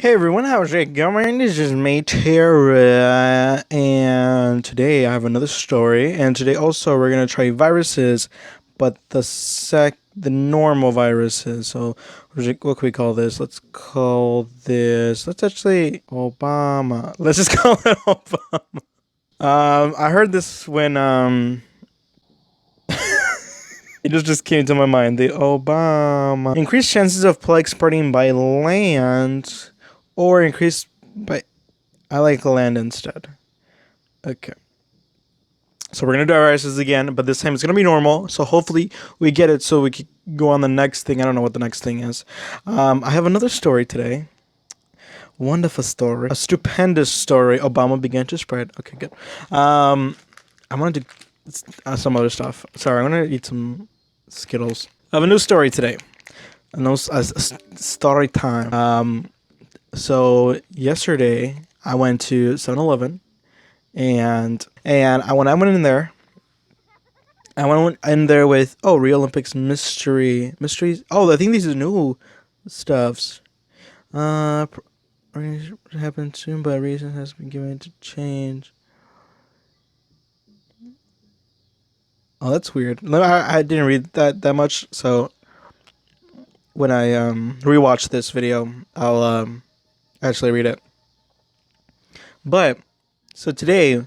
Hey everyone, how's it going? This is me, Tara, and today I have another story. And today also we're gonna try viruses, but the normal viruses. So what can we call this? Let's actually Obama. Let's just call it Obama. I heard this when it just came to my mind. The Obama increased chances of plague spreading by land, or increased by. I like land instead. Okay. So we're gonna do our viruses again, but this time it's gonna be normal. So hopefully we get it, so we can go on the next thing. I don't know what the next thing is. I have another story today. Wonderful story, a stupendous story. Obama began to spread. Okay, good. I'm gonna do some other stuff. Sorry, I'm gonna eat some Skittles. I have a new story today. Story time. So yesterday I went to 7-Eleven, and when I went in there, I went in there with Rio Olympics mysteries. Oh, I think these are new stuffs. Uh, happened soon, but reason has been given to change. Oh, that's weird. No, I didn't read that much, so when I rewatch this video, I'll actually read it. But so today,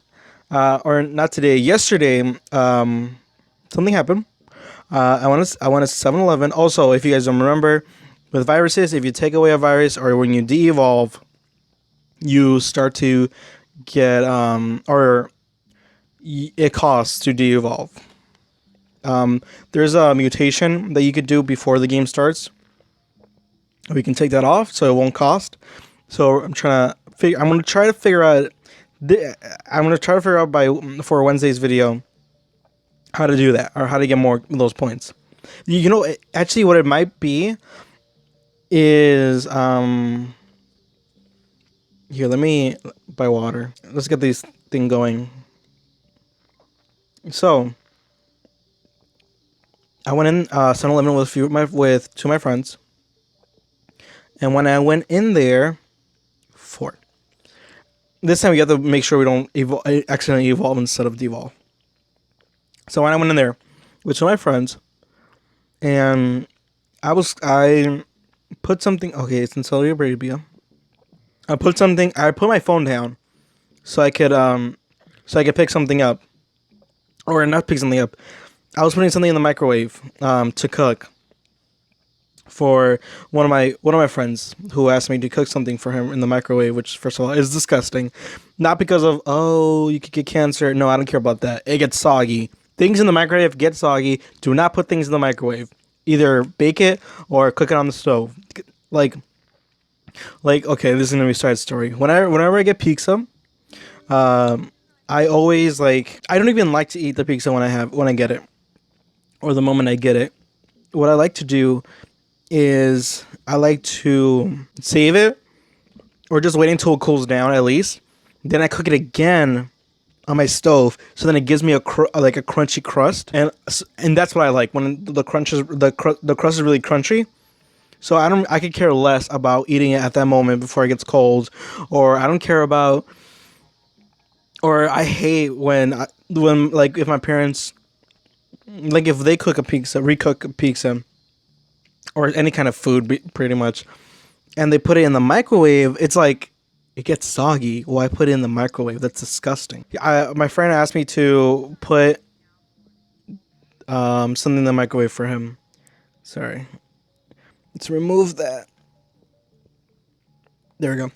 or not today, yesterday, something happened. I went to 7-Eleven. Also, if you guys don't remember, with viruses, if you take away a virus or when you de-evolve, you start to get it costs to de-evolve. There's a mutation that you could do before the game starts. We can take that off, so it won't cost. So I'm gonna try to figure out. I'm gonna try to figure out for Wednesday's video how to do that, or how to get more of those points. You know, actually, what it might be is here. Let me buy water. Let's get this thing going. So I went in 7-Eleven with two of my friends, and when I went in there, this time we have to make sure we don't accidentally evolve instead of devolve. So when I went in there with two of my friends, and I put something. Okay, it's in Saudi Arabia. I put my phone down so I could pick something up, or not pick something up. I was putting something in the microwave to cook for one of my friends who asked me to cook something for him in the microwave, which first of all is disgusting. Not because of you could get cancer. No, I don't care about that. It gets soggy. Things in the microwave get soggy. Do not put things in the microwave. Either bake it or cook it on the stove. Like okay, this is gonna be a side story. Whenever I get pizza, I always I don't even like to eat the pizza when I get it, or the moment I get it. What I like to do is I like to save it, or just wait until it cools down at least. Then I cook it again on my stove, so then it gives me a crunchy crust, and that's what I like when the crust is really crunchy. So I could care less about eating it at that moment before it gets cold, or I don't care about, or I hate when if my parents, if they recook a pizza, or any kind of food pretty much, and they put it in the microwave, it's like it gets soggy. Why put it in the microwave? That's disgusting. My friend asked me to put something in the microwave for him. Sorry. Let's remove that. There we go.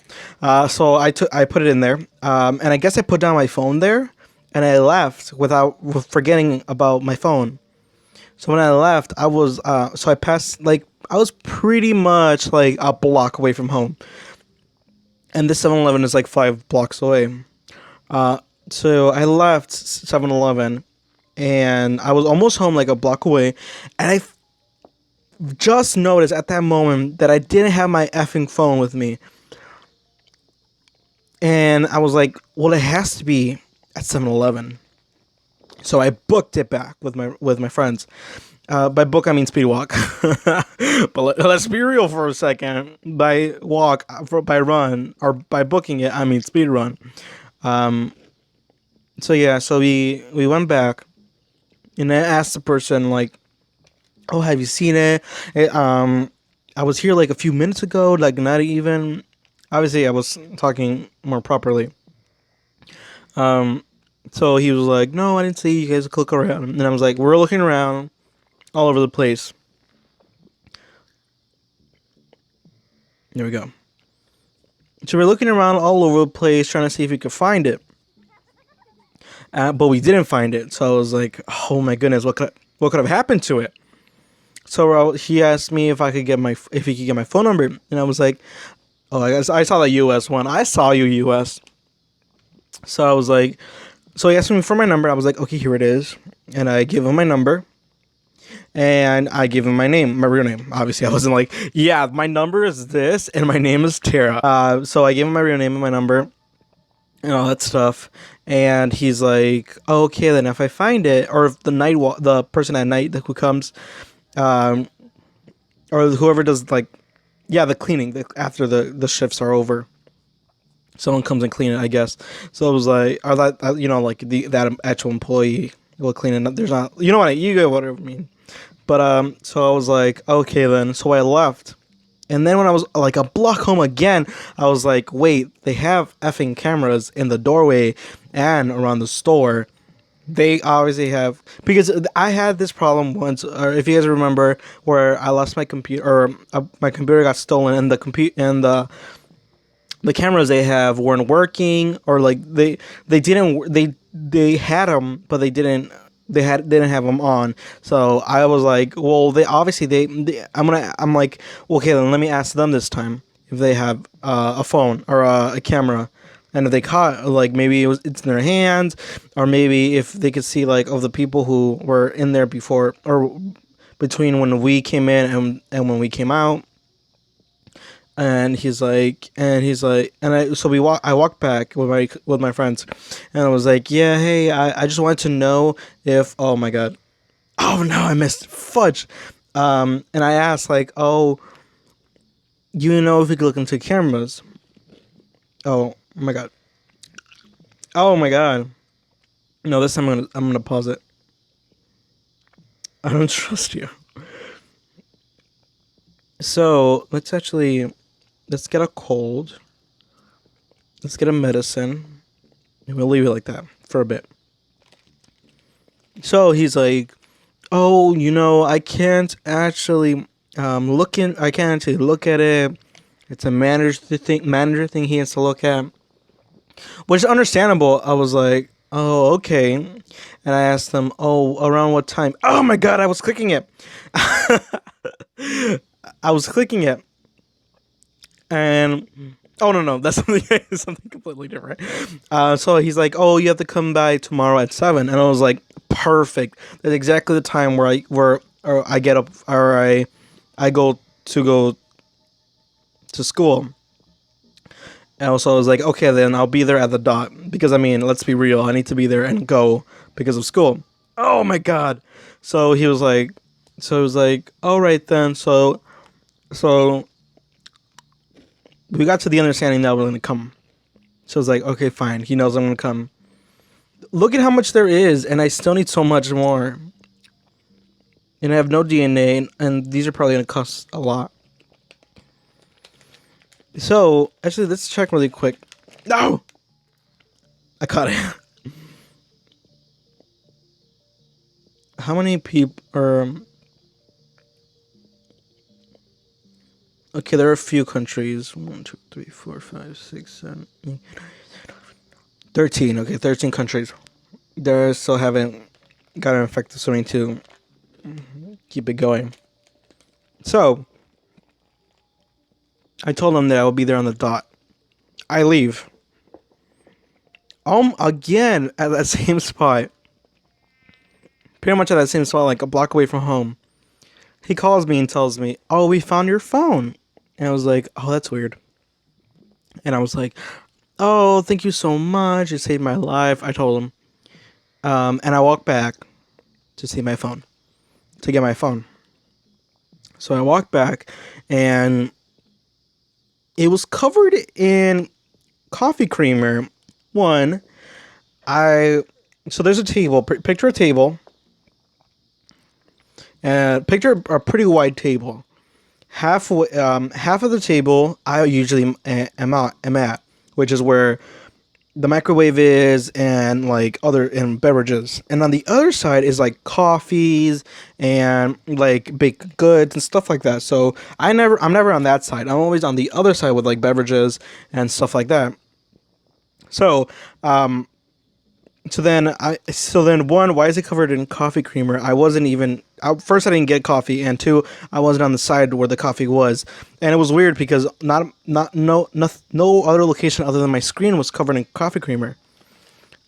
So I put it in there, and I guess I put down my phone there, and I left without forgetting about my phone. So when I left, I was I passed I was pretty much a block away from home, and this 7-Eleven is 5 blocks away. So I left 7-Eleven, and I was almost home, a block away, and I just noticed at that moment that I didn't have my effing phone with me. And I was like, well, it has to be at 7-Eleven. So I booked it back with my friends. By book I mean speed walk, but let's be real for a second. By walk, by run, or by booking it I mean speed run. Um, so yeah, so we went back, and I asked the person like, "Oh, have you seen it? I was here like a few minutes ago, like not even." Obviously, I was talking more properly. Um, so he was like, "No, I didn't see you guys click around," and I was like, "We're looking around all over the place." There we go. So we're looking around all over the place trying to see if we could find it, but we didn't find it. So I was like, "Oh my goodness, what could have happened to it?" So he asked me if he could get my phone number, and I was like, "Oh, I guess I saw the U.S. one. I saw you, U.S." So I was like, so he asked me for my number. I was like, "Okay, here it is," and I gave him my number, and I gave him my name, my real name. Obviously, I wasn't like, "Yeah, my number is this, and my name is Tara." So I gave him my real name and my number, and all that stuff. And he's like, oh, "Okay, then if I find it, or if the person at night who comes, um, or whoever does like, yeah, the cleaning after the shifts are over, someone comes and clean it, I guess." So it was like, or that like that actual employee will clean it. There's not, you get whatever I mean. But so I was like, "Okay, then." So I left. And then when I was like a block home again, I was like, "Wait, they have effing cameras in the doorway and around the store." They obviously have, because I had this problem once, or if you guys remember, where I lost my computer, or my computer got stolen, and the cameras they have weren't working, or like they didn't they had them, but didn't have them on. So I was like, well, they obviously I'm like, okay, then let me ask them this time if they have a phone or a camera, and if they caught, like, maybe it's in their hands, or maybe if they could see like of the people who were in there before, or between when we came in and when we came out. And I walked back with my friends, and I was like, "Yeah, hey, I just wanted to know if, oh my god, oh no, I missed fudge." And I asked like, "Oh, if we could look into cameras?" Oh my god, oh my god, no, this time I'm gonna pause it. I don't trust you. So let's get a cold. Let's get a medicine, and we'll leave it like that for a bit. So he's like, "Oh, I can't actually I can't actually look at it. It's a manager thing he has to look at," which is understandable. I was like, "Oh, okay," and I asked them, "Oh, around what time?" Oh my god, I was clicking it. I was clicking it, and oh no, that's something completely different. So he's like, "Oh, you have to come by tomorrow at 7," and I was like, "Perfect. That's exactly the time or I get up, or I go to school." And also I was like, "Okay, then I'll be there at the dot, because I mean, let's be real, I need to be there and go because of school." Oh my god. So he was like, "All right then." So we got to the understanding that we're gonna come. So I was like, "Okay, fine. He knows I'm gonna come." Look at how much there is, and I still need so much more. And I have no DNA, and these are probably gonna cost a lot. So actually, let's check really quick. No, I caught it. How many people are? Okay, there are a few countries. 1, 2, 3, 4, 5, 6, 7, 8, 13. Okay, 13 countries. They still haven't gotten infected, so we need to keep it going. So I told them that I will be there on the dot. I leave. Again at that same spot. Pretty much at that same spot, like a block away from home. He calls me and tells me, "Oh, we found your phone." And I was like, "Oh, that's weird." And I was like, "Oh, thank you so much. You saved my life." I told him. And I walked back to see my phone, to get my phone. So I walked back, and it was covered in coffee creamer. One, I so there's a table. Picture a table, and picture a pretty wide table. Half of the table I usually am at, which is where the microwave is and like other and beverages, and on the other side is like coffees and like baked goods and stuff like that. So I'm never on that side. I'm always on the other side with like beverages and stuff like that. So so then one, why is it covered in coffee creamer? I wasn't even first, I didn't get coffee, and two, I wasn't on the side where the coffee was. And it was weird because no other location other than my screen was covered in coffee creamer.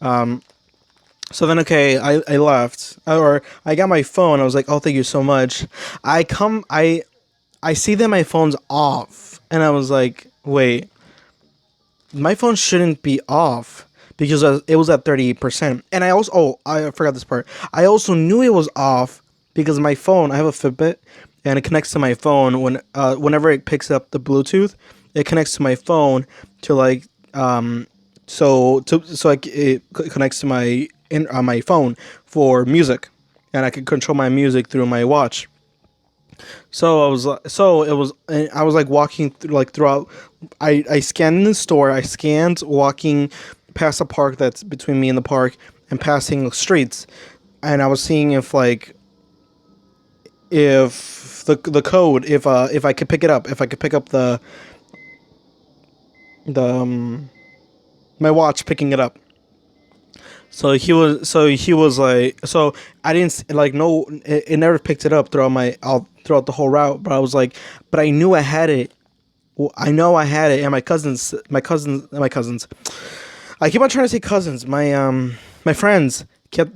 So then, okay, I left, or I got my phone. I was like, oh, thank you so much. I see that my phone's off, and I was like, wait, my phone shouldn't be off because it was at 38%. And I also, I forgot this part. I also knew it was off because my phone, I have a Fitbit, and it connects to my phone whenever it picks up the Bluetooth, it connects to my phone to like it connects to my on my phone for music, and I can control my music through my watch. So I was like walking through, like throughout. I scanned in the store. I scanned walking past a park that's between me and the park, and passing streets, and I was seeing if the code, if I could pick it up, if I could pick up the my watch picking it up. He was like, so I didn't like, no, it never picked it up throughout the whole route, but I was like, but I knew I had it. Well, I know I had it, and my cousins. I keep on trying to say cousins. My friends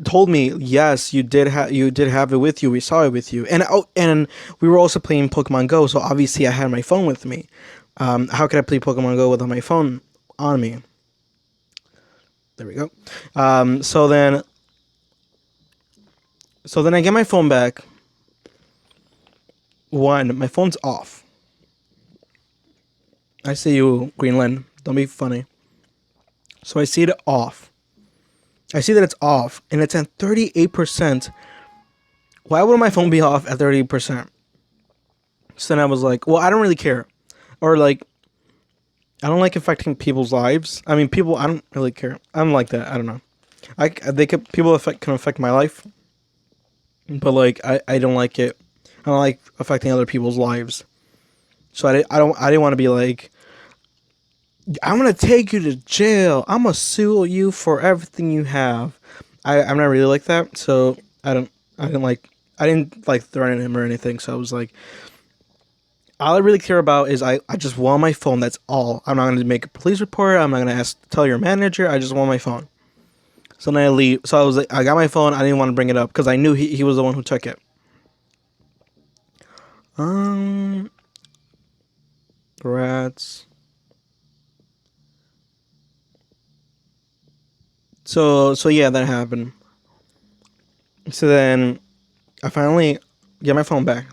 told me, yes, you did have it with you. We saw it with you, and we were also playing Pokemon Go. So obviously I had my phone with me. How could I play Pokemon Go without my phone on me? There we go. So then I get my phone back. One, my phone's off. I see you, Greenland. Don't be funny. So I see it off. I see that it's off, and it's at 38%. Why would my phone be off at 38%? So then I was like, well, I don't really care. Or like, I don't like affecting people's lives. I mean, people, I don't really care. I'm like that. I don't know. People can affect my life, but like, I don't like it. I don't like affecting other people's lives. So I didn't want to be like, I'm gonna take you to jail. I'm gonna sue you for everything you have. I'm not really like that. So I didn't like threaten him or anything. So I was like, all I really care about is I just want my phone. That's all. I'm not going to make a police report. I'm not going to tell your manager. I just want my phone. So then I leave. So I was like, I got my phone. I didn't want to bring it up because I knew he was the one who took it. Rats. So yeah, that happened. So then I finally get my phone back.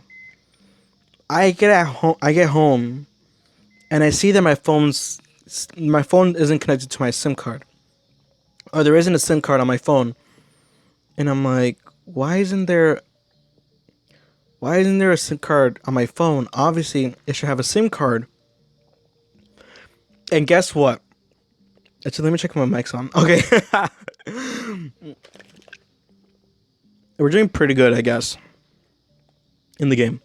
I get home, and I see that my phone isn't connected to my SIM card, or there isn't a SIM card on my phone, and I'm like, why isn't there a SIM card on my phone? Obviously, it should have a SIM card. And guess what? Actually, let me check if my mic's on. Okay, we're doing pretty good, I guess, in the game.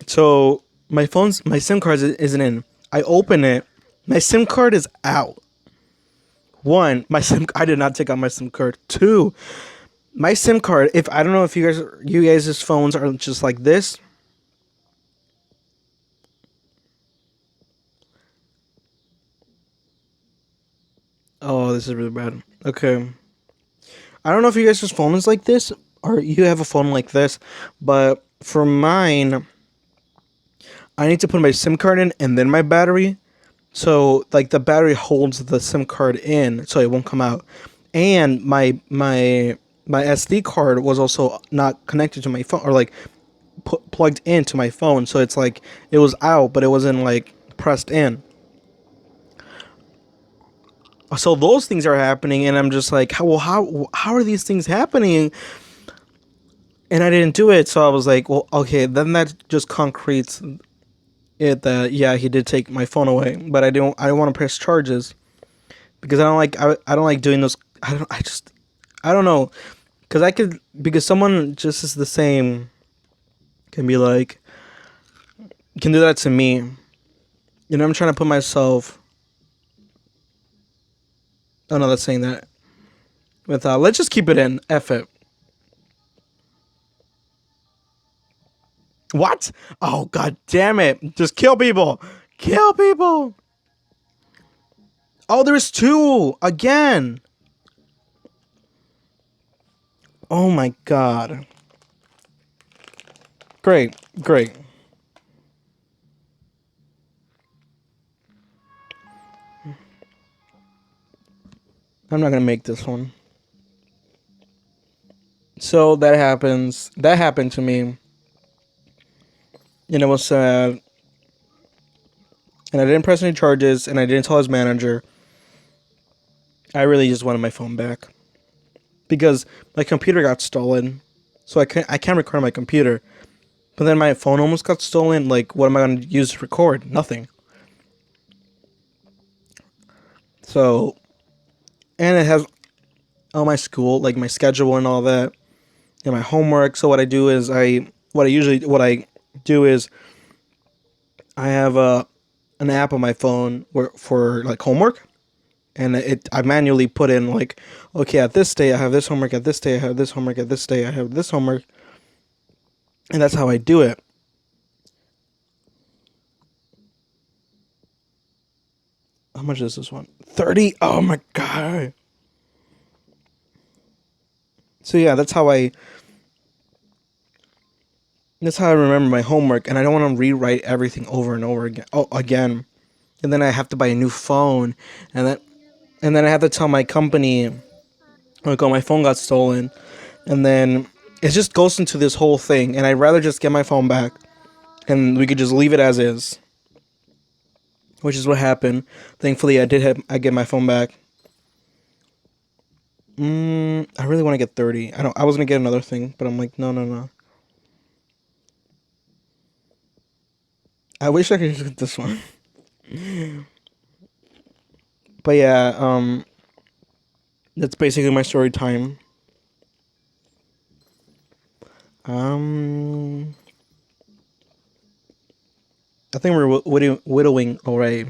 So my SIM card isn't in. I open it, my SIM card is out. One, I did not take out my SIM card. Two, my SIM card, if I don't know if you guys' phones are just like this. Oh, this is really bad. Okay. I don't know if you guys' phone is like this, or you have a phone like this, but for mine, I need to put my SIM card in and then my battery. So, like, the battery holds the SIM card in so it won't come out. and my SD card was also not connected to my phone, or like plugged into my phone. So it's like it was out, but it wasn't like pressed in. So those things are happening, and I'm just like, how are these things happening? And I didn't do it, so I was like, well, okay, then that just concretes it that yeah, he did take my phone away, but I don't want to press charges because I don't like doing those. I don't know, because I could, because someone just is the same can be like, can do that to me. You know, I'm trying to put myself. Oh no, that's saying that. Without, let's just keep it in. F it. What? Oh god damn it! Just kill people. Kill people. Oh, there's two again. Oh my god. Great, great. I'm not gonna make this one. So that happens. That happened to me, and it was sad. And I didn't press any charges, and I didn't tell his manager. I really just wanted my phone back because my computer got stolen, so I can't record on my computer. But then my phone almost got stolen. Like, what am I gonna use to record? Nothing. So, and it has all my school, like my schedule and all that, and my homework. So what I do is what I do is I have a an app on my phone where for like homework, and I manually put in like, okay, at this day I have this homework, at this day I have this homework, at this day I have this homework, and that's how I do it. How much is this one? 30. Oh my god. So yeah, that's how I remember my homework, and I don't want to rewrite everything over and over again. Oh, again, and then I have to buy a new phone, and then I have to tell my company, like, oh, my phone got stolen, and then it just goes into this whole thing. And I'd rather just get my phone back, and we could just leave it as is, which is what happened. Thankfully, I get my phone back. I really want to get 30. I was gonna get another thing, but I'm like, no, no, no. I wish I could just get this one. But yeah, that's basically my story time. Um, I think we're widowing away,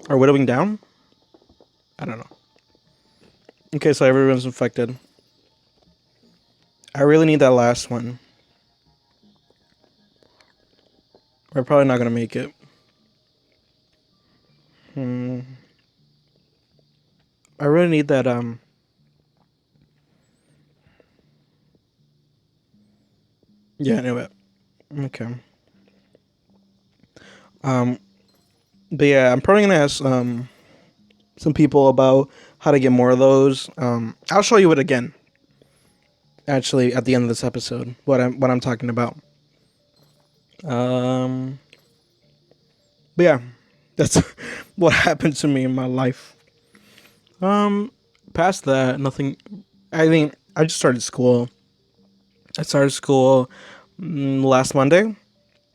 or widowing down. I don't know. Okay, so everyone's infected. I really need that last one. We're probably not gonna make it. Hmm. I really need that. Yeah, I knew it. Okay. Um. But yeah, I'm probably gonna ask some people about how to get more of those. I'll show you it again. Actually, at the end of this episode, what I'm talking about. Um. But yeah, that's what happened to me in my life. Um. Past that, nothing. I mean, I just started school. I started school last Monday.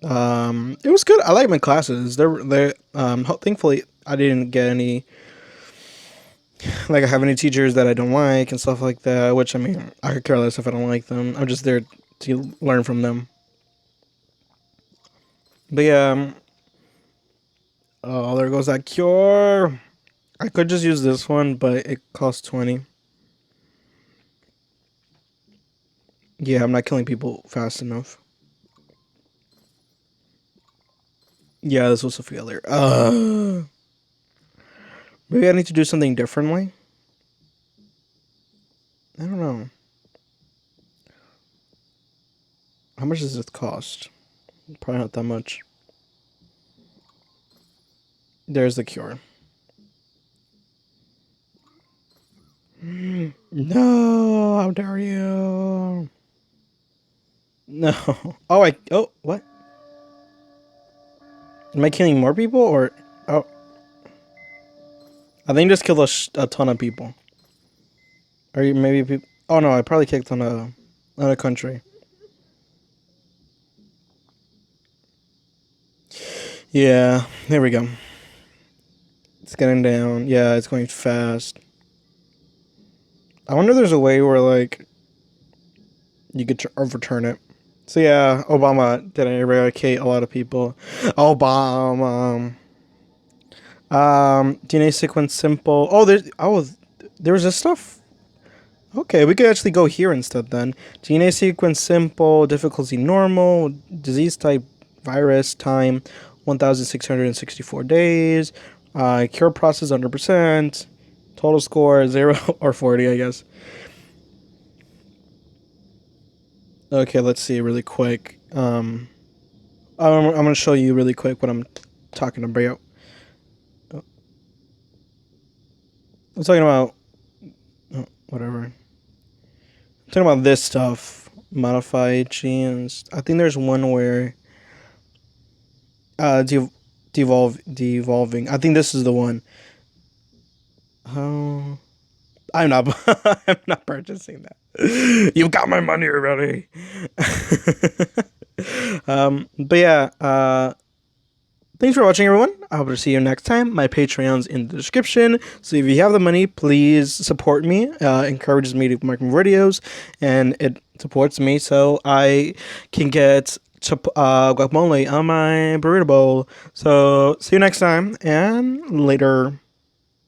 It was good. I like my classes. Thankfully I didn't get any, like, I have any teachers that I don't like and stuff like that. Which, I mean, I could care less if I don't like them. I'm just there to learn from them. But yeah, oh, there goes that cure. I could just use this one, but it costs 20. Yeah, I'm not killing people fast enough. Yeah, this was a failure. Maybe I need to do something differently. I don't know. How much does this cost? Probably not that much. There's the cure. No, how dare you? No. Oh, oh, what? Am I killing more people or? Oh, I think just killed a ton of people. Or maybe people. Oh no, I probably kicked on another country. Yeah, there we go. It's getting down. Yeah, it's going fast. I wonder if there's a way where like you could overturn it. So yeah, Obama did eradicate a lot of people. Obama. DNA sequence simple. There was this stuff. Okay, we could actually go here instead then. DNA sequence simple, difficulty normal, disease type virus, time 1,664 days, cure process 100%, total score 0 or 40, I guess. Okay, let's see really quick. I'm going to show you really quick what I'm talking about. I'm talking about whatever. I'm talking about this stuff. Modify genes. I think there's one where devolving. I think this is the one. Oh, I'm not. I'm not purchasing that. You've got my money already. But yeah. Thanks for watching, everyone. I hope to see you next time. My Patreon's in the description. So if you have the money, please support me. Encourages me to make more videos, and it supports me so I can get guacamole on my burrito bowl. So see you next time, and later.